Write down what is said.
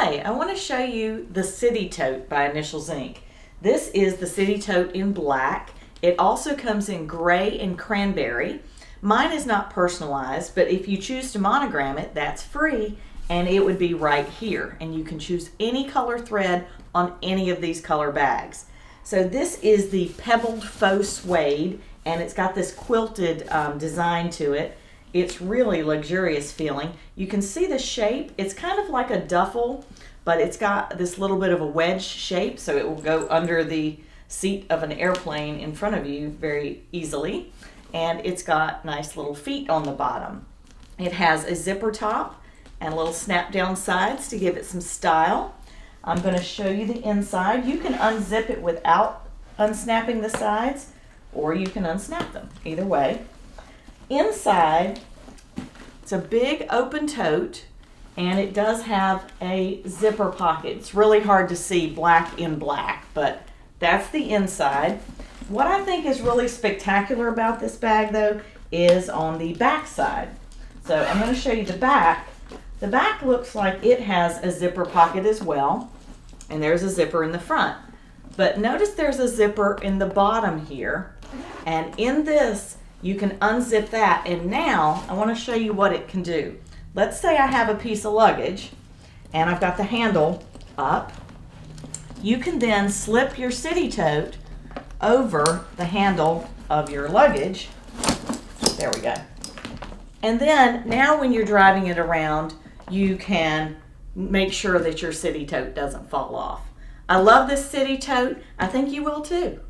Hi, I want to show you the City Tote by Initials Inc. This is the City Tote in black. It also comes in gray and cranberry. Mine is not personalized, but if you choose to monogram it, that's free, and it would be right here. And you can choose any color thread on any of these color bags. So this is the pebbled faux suede, and it's got this quilted design to it. It's really luxurious feeling. You can see the shape. It's kind of like a duffel, but it's got this little bit of a wedge shape, so it will go under the seat of an airplane in front of you very easily. And it's got nice little feet on the bottom. It has a zipper top and little snap down sides to give it some style. I'm going to show you the inside. You can unzip it without unsnapping the sides, or you can unsnap them, either way. Inside, it's a big open tote, and it does have a zipper pocket. It's really hard to see black in black, but that's the inside. What I think is really spectacular about this bag, though, is on the back side. So I'm going to show you the back. The back looks like it has a zipper pocket as well, and there's a zipper in the front. But notice there's a zipper in the bottom here, and in this, you can unzip that, and now I want to show you what it can do. Let's say I have a piece of luggage and I've got the handle up. You can then slip your City Tote over the handle of your luggage. There we go. And then now when you're driving it around, you can make sure that your City Tote doesn't fall off. I love this City Tote. I think you will too.